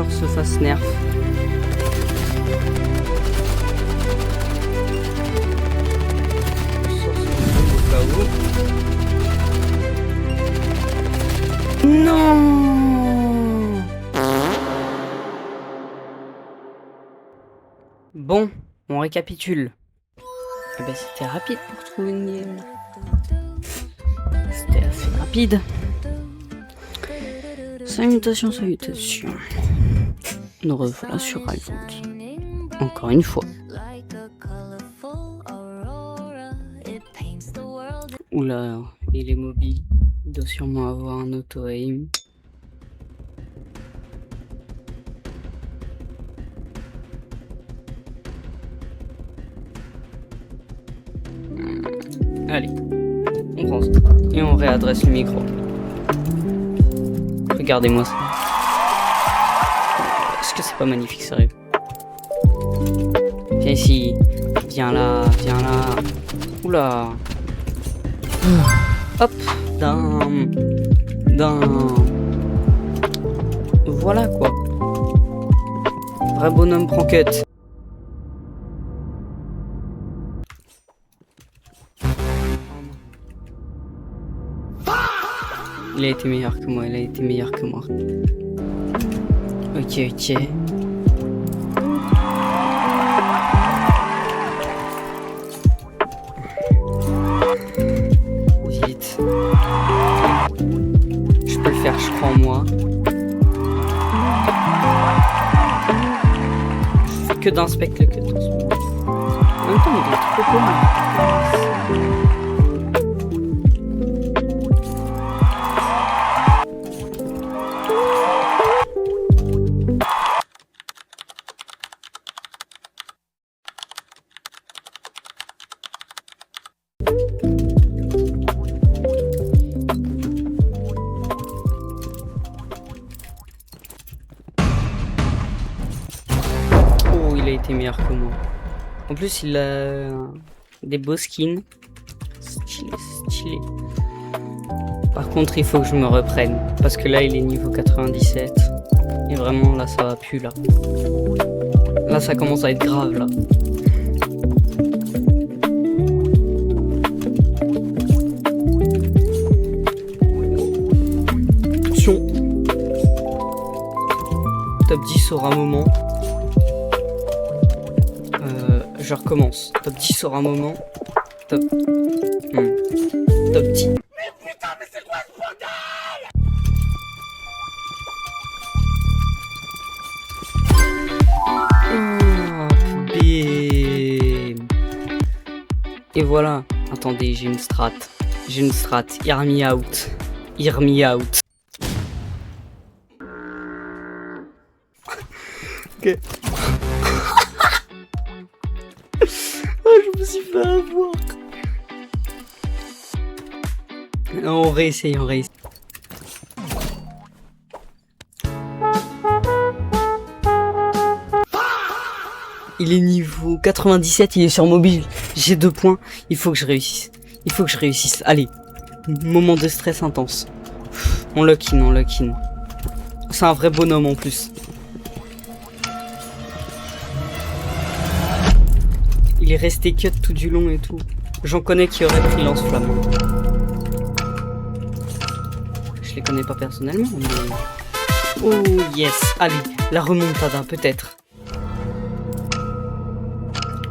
joueur se fasse nerf. Non. Bon, on récapitule. Eh ben, c'était rapide pour trouver une game. C'était assez rapide. Salutations, salutations. Nous revoilà sur iVolt. Encore une fois. Oula, il est mobile. Il doit sûrement avoir un auto-aim. Allez, on prend ça. Et on réadresse le micro. Regardez-moi ça. Est-ce que c'est pas magnifique, sérieux? Viens ici. Viens là, viens là. Oula. Hop. Dam. Voilà quoi. Vrai bonhomme prend cut. Il a été meilleur que moi, il a été meilleur que moi. Ok. Vite. Je peux le faire, je crois en moi. Je fais que d'inspecter le cut en ce moment. En même temps, il est trop beau. Il a été meilleur que moi. En plus, il a des beaux skins. Stylé. Par contre, il faut que je me reprenne. Parce que là, il est niveau 97. Et vraiment, là, ça va plus, là. Là, ça commence à être grave, là. Attention. Top 10 aura un moment. Je recommence. Top 10 aura un moment. Top 10. Mais putain, mais c'est quoi ce bordel? Bim. Et voilà. Attendez, j'ai une strat. Hear me out. Ok. Je me suis fait avoir. On réessaye. Il est niveau 97, il est sur mobile. J'ai 2 points. Il faut que je réussisse. Allez. Moment de stress intense. On lock in. C'est un vrai bonhomme en plus. Il est resté cut tout du long et tout. J'en connais qui auraient pris lance-flamme. Je les connais pas personnellement, mais... Oh yes, allez, la remontada peut-être.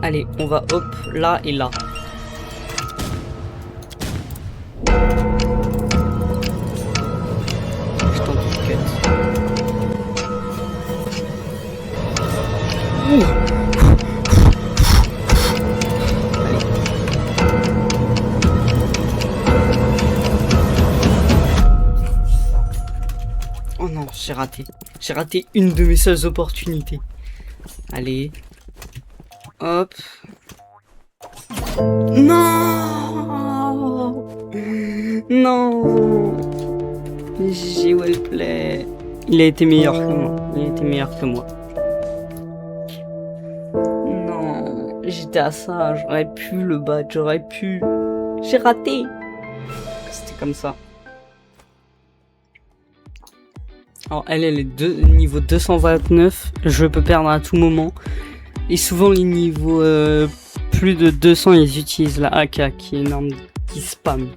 Allez, on va hop, là et là. Je tente le cut. Oh non, j'ai raté. J'ai raté une de mes seules opportunités. Allez. Hop. Non. GG Wellplay. Il a été meilleur que moi. Non. J'étais à ça. J'aurais pu le battre. J'ai raté. C'était comme ça. Alors elle est niveau 229, je peux perdre à tout moment. Et souvent les niveaux plus de 200, ils utilisent la AK qui est une arme qui spam.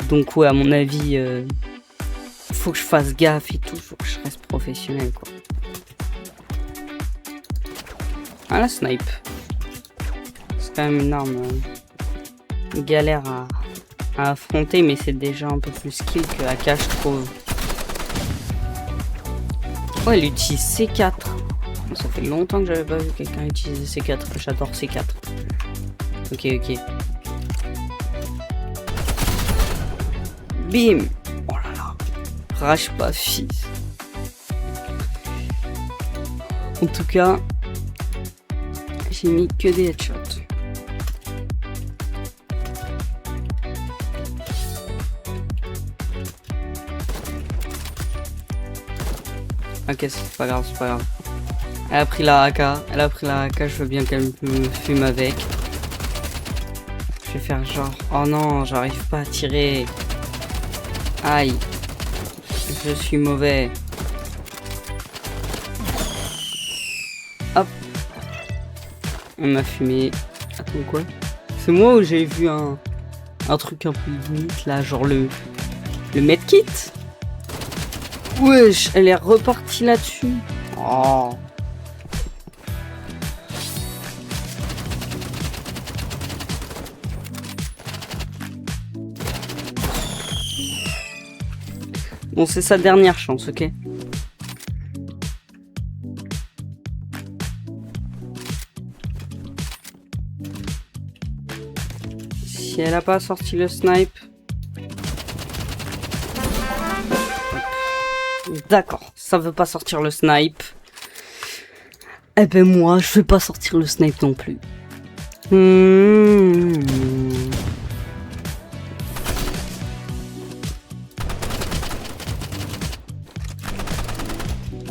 Donc ouais, à mon avis, faut que je fasse gaffe et tout, faut que je reste professionnel quoi. Ah la snipe. C'est quand même une arme galère à affronter, mais c'est déjà un peu plus skill que AK je trouve. Oh, elle utilise C4. Ça fait longtemps que j'avais pas vu quelqu'un utiliser C4. J'adore C4. Ok, ok. Bim. Oh là là. Rage pas, fils. En tout cas, j'ai mis que des headshots. Ok, c'est pas grave, c'est pas grave. Elle a pris la AK, je veux bien qu'elle me fume avec. Je vais faire genre, oh non, j'arrive pas à tirer. Aïe, je suis mauvais. Hop. Elle m'a fumé. Attends, quoi? C'est moi où j'ai vu un truc un peu limite là, genre le medkit. Wesh, elle est repartie là-dessus. Oh. Bon, c'est sa dernière chance, ok? Si elle a pas sorti le snipe... D'accord, ça veut pas sortir le snipe. Eh ben moi, je vais pas sortir le snipe non plus.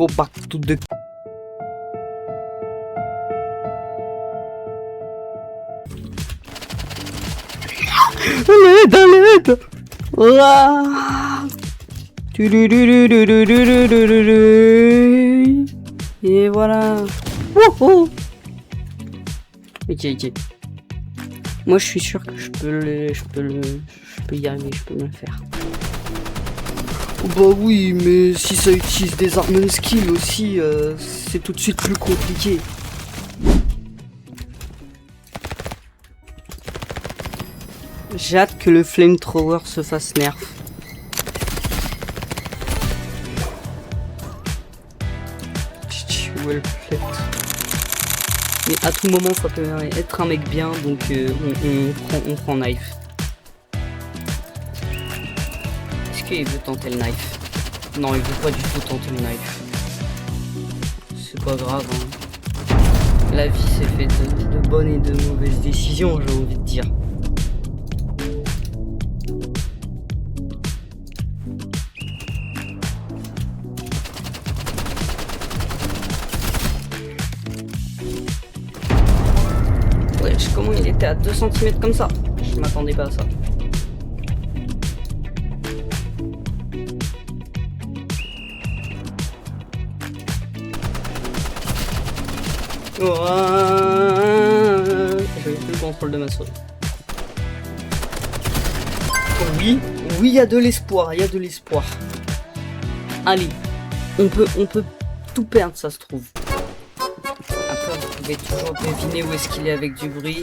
Oh, pas tout de... L'aide, l'aide. Et voilà. Oh. Ok, ok. Moi, je suis sûr que je peux y arriver, je peux me le faire. Oh bah oui, mais si ça utilise des armes skill aussi, c'est tout de suite plus compliqué. J'ai hâte que le flamethrower se fasse nerf. Où elle pète. Mais à tout moment, ça peut être un mec bien, donc on prend knife. Est-ce qu'il veut tenter le knife? Non, il veut pas du tout tenter le knife. C'est pas grave, hein. La vie c'est fait de bonnes et de mauvaises décisions, j'ai envie de dire. Wesh, comment il était à 2 cm comme ça? Je m'attendais pas à ça. J'avais plus le contrôle de ma souris. Oui, il y a de l'espoir, il y a de l'espoir. Allez, on peut tout perdre, ça se trouve. Après, vous pouvez toujours deviner où est-ce qu'il est avec du bruit.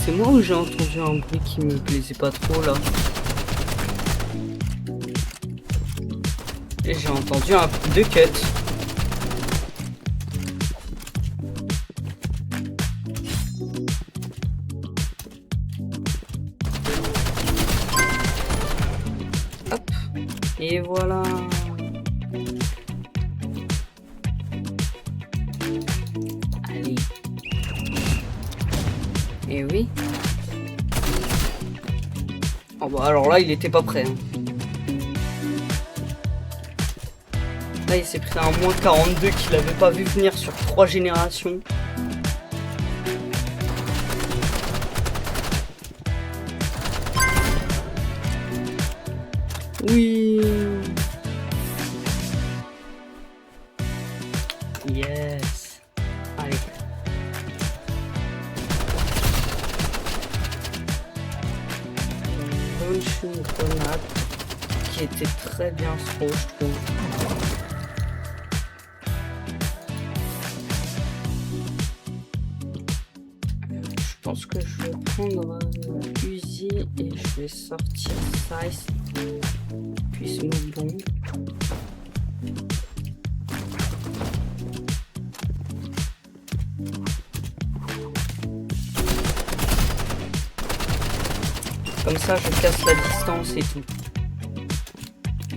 C'est moi ou j'ai entendu un bruit qui me plaisait pas trop là? Et j'ai entendu un coup de cut. Hop, et voilà. Allez. Et oui. Oh bah alors là, il était pas prêt. Hein. Là, il s'est pris un moins 42 qu'il avait pas vu venir sur 3 générations. Oui. launch une grenade qui était très bien throw, je trouve. Je pense que je vais prendre Uzi et je vais sortir Size puis Smoke Bomb. Comme ça, je casse la distance et tout.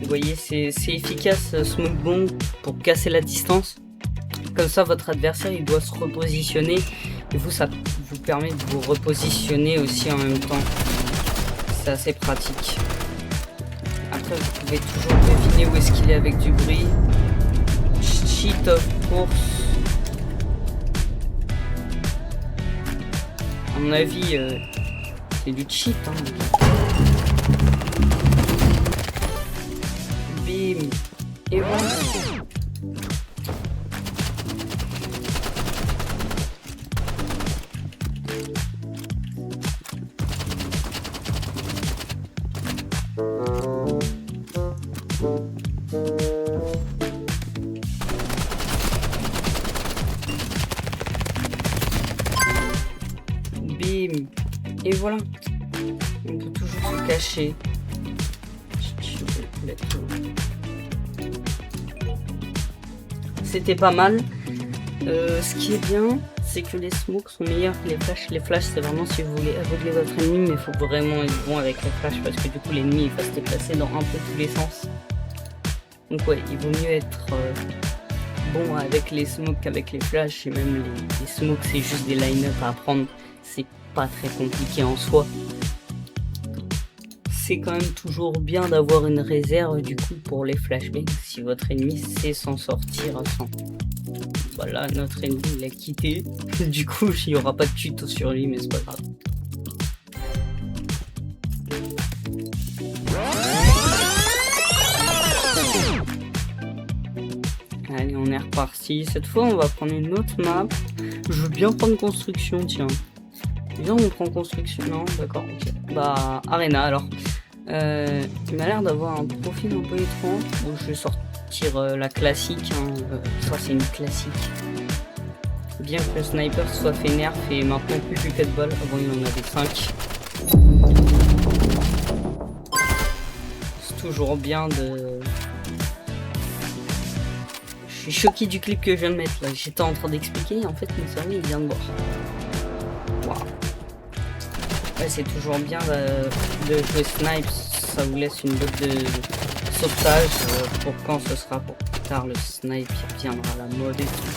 Vous voyez, c'est efficace, Smoke Bomb, pour casser la distance. Comme ça, votre adversaire, il doit se repositionner. Et vous, ça vous permet de vous repositionner aussi en même temps. C'est assez pratique. Après, vous pouvez toujours deviner où est-ce qu'il est avec du bruit. Cheat, of course. À mon avis... c'est du cheat, hein. Bim. Et voilà. Bim. Et voilà. On peut toujours se cacher. C'était pas mal. Ce qui est bien, c'est que les smokes sont meilleurs que les flashs. Les flashs, c'est vraiment si vous voulez aveugler votre ennemi, mais il faut vraiment être bon avec les flashs parce que du coup, l'ennemi il va se déplacer dans un peu tous les sens. Donc ouais, il vaut mieux être bon avec les smokes qu'avec les flashs. Et même les smokes, c'est juste des line-up à apprendre. C'est pas très compliqué en soi. C'est quand même toujours bien d'avoir une réserve du coup pour les flashbangs si votre ennemi sait s'en sortir sans. Voilà, notre ennemi l'a quitté. Du coup, il n'y aura pas de tuto sur lui, mais c'est pas grave. Allez, on est reparti. Cette fois, on va prendre une autre map. Je veux bien prendre construction, tiens. Viens, on prend construction. Non, d'accord, ok. Bah, Arena alors. Il m'a l'air d'avoir un profil un peu étrange. Donc, je vais sortir la classique. Hein. Ça, c'est une classique. Bien que le sniper soit fait nerf et maintenant plus que 4 balles. Avant, il en avait 5. C'est toujours bien de. Je suis choqué du clip que je viens de mettre là. J'étais en train d'expliquer. En fait, mon cerveau il vient de voir. Waouh. Ouais, c'est toujours bien de jouer snipe, ça vous laisse une botte de sauvetage pour quand ce sera pour plus tard, le snipe il reviendra à la mode et tout.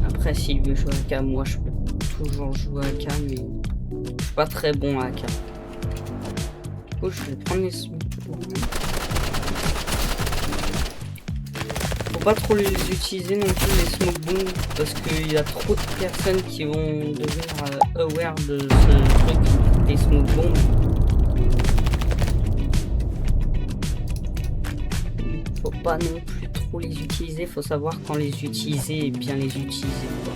Après s'il veut jouer AK, moi je peux toujours jouer AK mais je suis pas très bon à AK. Du coup je vais prendre les smokes. Pas trop les utiliser non plus les smoke bombs parce qu'il y a trop de personnes qui vont devenir aware de ce truc des smoke bombs. Faut pas non plus trop les utiliser, faut savoir quand les utiliser et bien les utiliser quoi.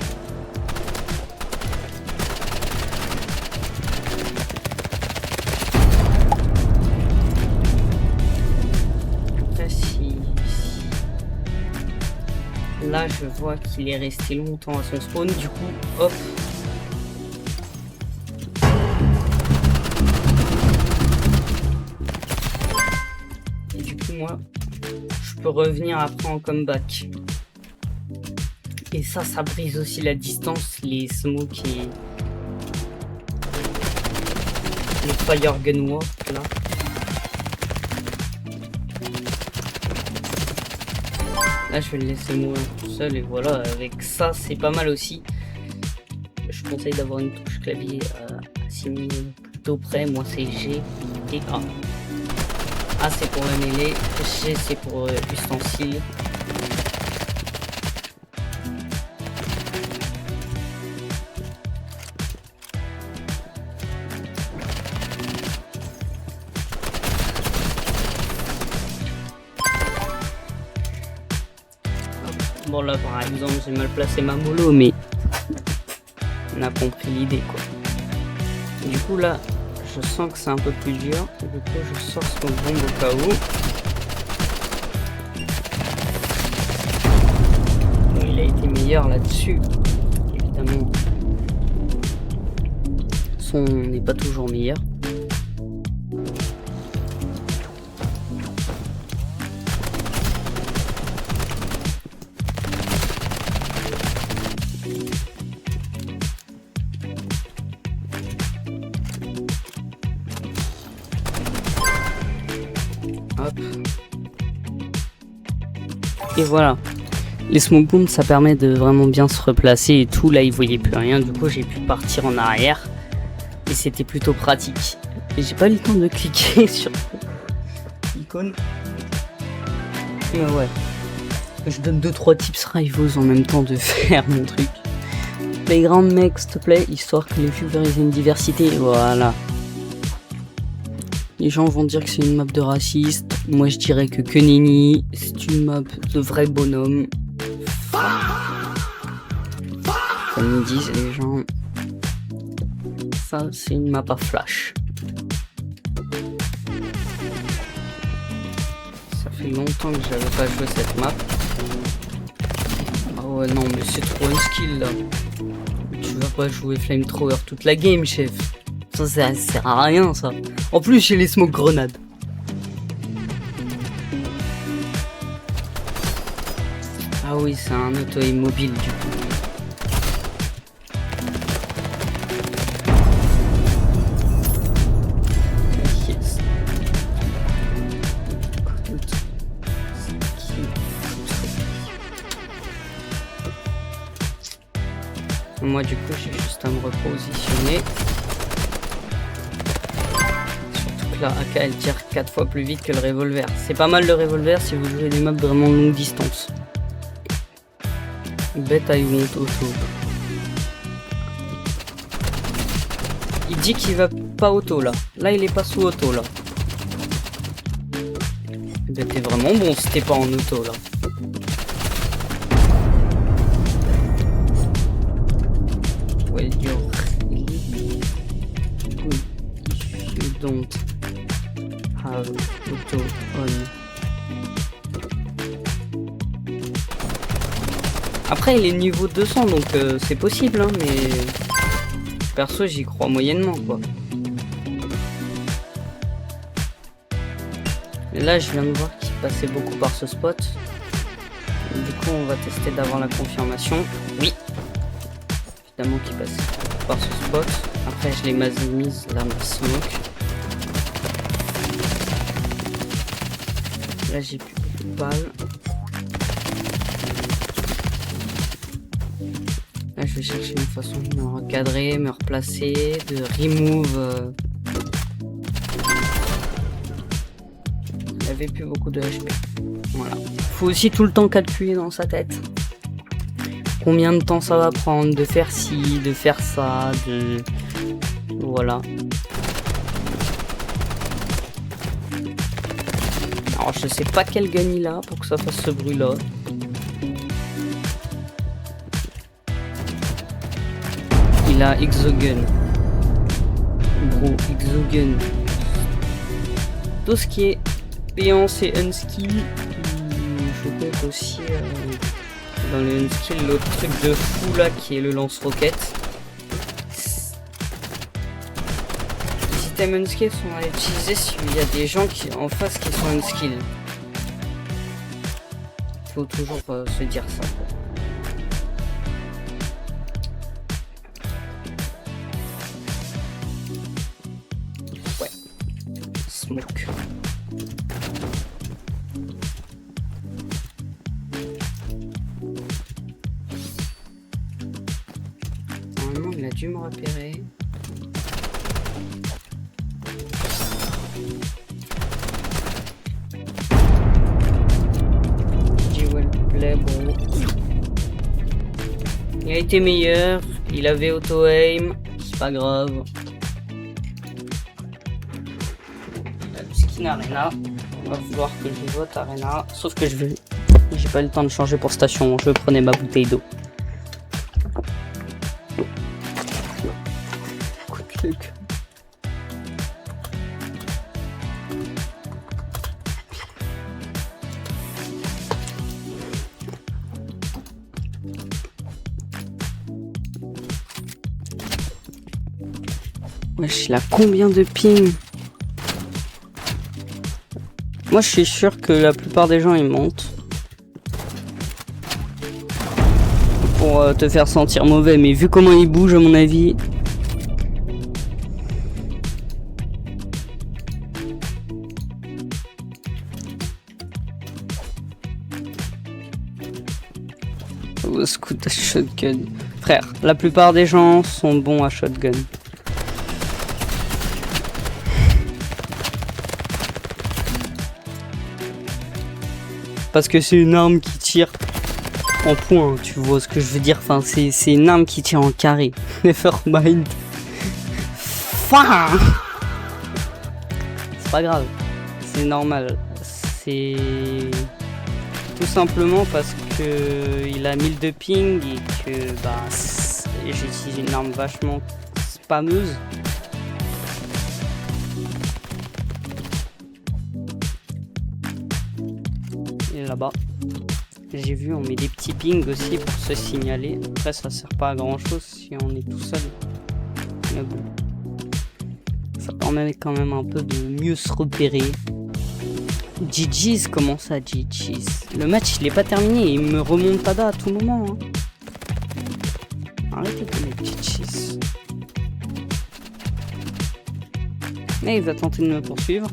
Là, je vois qu'il est resté longtemps à son spawn, du coup, hop. Et du coup, moi, je peux revenir après en comeback. Et ça brise aussi la distance, les smokes et les fire gun work, là. Là je vais le laisser mourir tout seul et voilà, avec ça c'est pas mal aussi. Je conseille d'avoir une touche clavier assimilée plutôt près, moi c'est G et A. A c'est pour la mêlée, G c'est pour ustensile. Bon là par exemple j'ai mal placé ma mollo mais On a compris l'idée quoi. Du coup là, je sens que c'est un peu plus dur. Du coup je sors ce bombe au cas où. Bon, il a été meilleur là-dessus. Évidemment. Son n'est pas toujours meilleur. Hop. Et voilà. Les smoke bombs, ça permet de vraiment bien se replacer et tout. Là, il voyait plus rien. Du coup, j'ai pu partir en arrière. Et c'était plutôt pratique. Et j'ai pas eu le temps de cliquer sur l'icône. Mais ouais. Je donne 2-3 tips rivals en même temps de faire mon truc. Playground mec, s'il te plaît, histoire que les viewers aient une diversité. Voilà. Les gens vont dire que c'est une map de raciste. Moi, je dirais que Nenni, c'est une map de vrai bonhomme. Comme ils disent les gens. Ça, c'est une map à flash. Ça fait longtemps que j'avais pas joué cette map. Ah ouais, non, mais c'est trop un skill là. Tu vas pas jouer Flamethrower toute la game, chef. Ça sert à rien, ça. En plus, j'ai les smoke grenades. Ah oui, c'est un auto immobile du coup. Yes. Moi du coup j'ai juste à me repositionner. Surtout que la AK elle tire 4 fois plus vite que le revolver. C'est pas mal le revolver si vous jouez des maps vraiment longue distance. Bet I won't auto. Il dit qu'il va pas auto là. Là il est pas sous auto là. Ben t'es vraiment bon si t'es pas en auto là. Well you're really good if you don't have auto on. Après il est niveau 200 donc c'est possible hein, mais perso j'y crois moyennement quoi. Et là je viens de voir qu'il passait beaucoup par ce spot. Du coup on va tester d'avoir la confirmation. Oui. Évidemment qu'il passe par ce spot. Après je l'ai mise là ma smoke. Là j'ai plus beaucoup de balles. Là, je vais chercher une façon de me recadrer, me replacer, de remove. Il avait plus beaucoup de HP. Voilà. Faut aussi tout le temps calculer dans sa tête. Combien de temps ça va prendre de faire ci, de faire ça, de... Voilà. Alors, je sais pas quel gun il a pour que ça fasse ce bruit-là. Il a Exogun. Gros, Exogun. Tout ce qui est payant, c'est unskill. Je compte aussi dans le unskill l'autre truc de fou là qui est le lance-roquette. Les items unskill sont à utiliser s'il y a des gens qui, en face qui sont unskill. Il faut toujours se dire ça. Smoke. Normalement il a dû me repérer. Play, bon. Il a été meilleur, il avait auto-aim, c'est pas grave. Arena, on va vouloir que je vote Arena, sauf que j'ai pas eu le temps de changer pour station, je prenais ma bouteille d'eau. truc. Wesh, il a combien de ping? Moi, je suis sûr que la plupart des gens, ils montent. Pour te faire sentir mauvais, mais vu comment il bouge, à mon avis... Scout à shotgun. Frère, la plupart des gens sont bons à shotgun. Parce que c'est une arme qui tire en point, tu vois ce que je veux dire. Enfin, c'est une arme qui tire en carré. Nevermind. Enfin, c'est pas grave, c'est normal. C'est tout simplement parce que il a 1000 de ping et que bah j'utilise une arme vachement spammeuse. Et là-bas, j'ai vu, on met des petits pings aussi pour se signaler. Après, ça sert pas à grand chose si on est tout seul. Mais bon, ça permet quand même un peu de mieux se repérer. GG's, comment ça, GG's? Le match il est pas terminé, il me remonte à tout moment. Hein. Arrêtez de mettre GG's. Mais il va tenter de me poursuivre.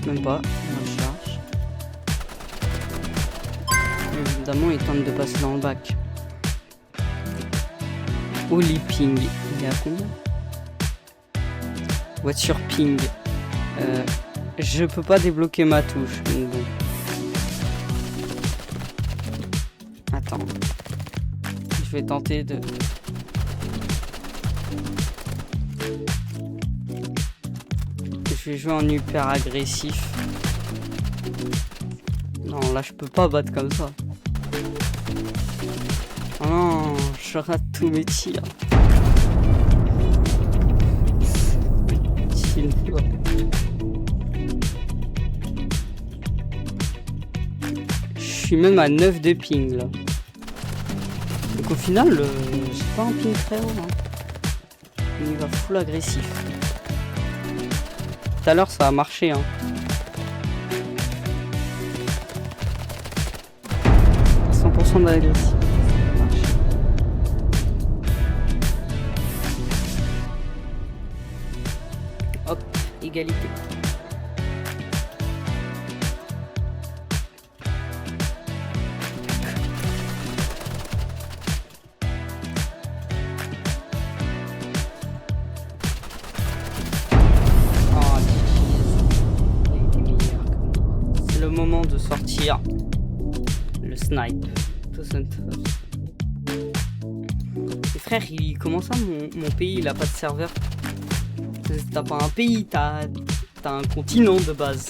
Même pas, on charge. Évidemment, il tente de passer dans le bac. Holy ping, il est à combien? Voiture ping. Je peux pas débloquer ma touche. Donc bon. Attends. Je vais tenter de... Je vais jouer en hyper agressif. Non, là je peux pas battre comme ça. Oh non, je rate tous mes tirs. Une fois. Je suis même à 9 de ping là. Donc au final, j'ai pas un ping très haut. Hein. Il va full agressif. Tout à l'heure ça a marché. Hein. D'agressif. Hop, égalité. C'est le moment de sortir le snipe. Et frère, comment ça mon pays il a pas de serveur? T'as pas un pays, t'as un continent de base.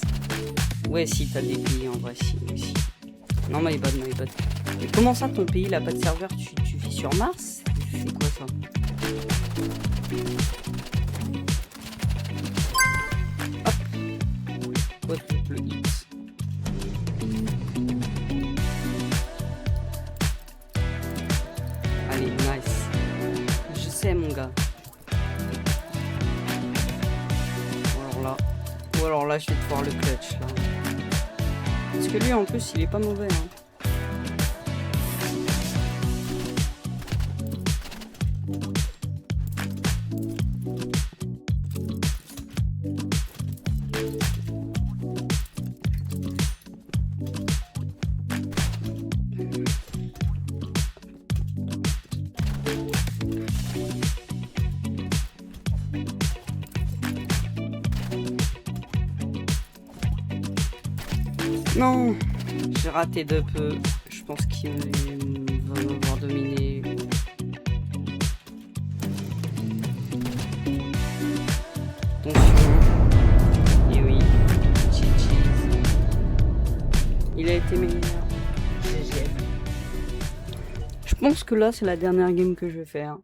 Ouais si t'as des pays en vrai si. Non my bad. Mais comment ça ton pays il a pas de serveur? Tu vis sur Mars? Tu fais quoi ça? Hop. Quadruple X. Allez, nice. Je sais, mon gars. Ou alors là, je vais te voir le clutch, là. Parce que lui, en plus, il est pas mauvais, hein. Non, j'ai raté de peu. Je pense qu'il va m'avoir dominé. Attention. Et oui, GG. Il a été meilleur. GG. Je pense que là, c'est la dernière game que je vais faire.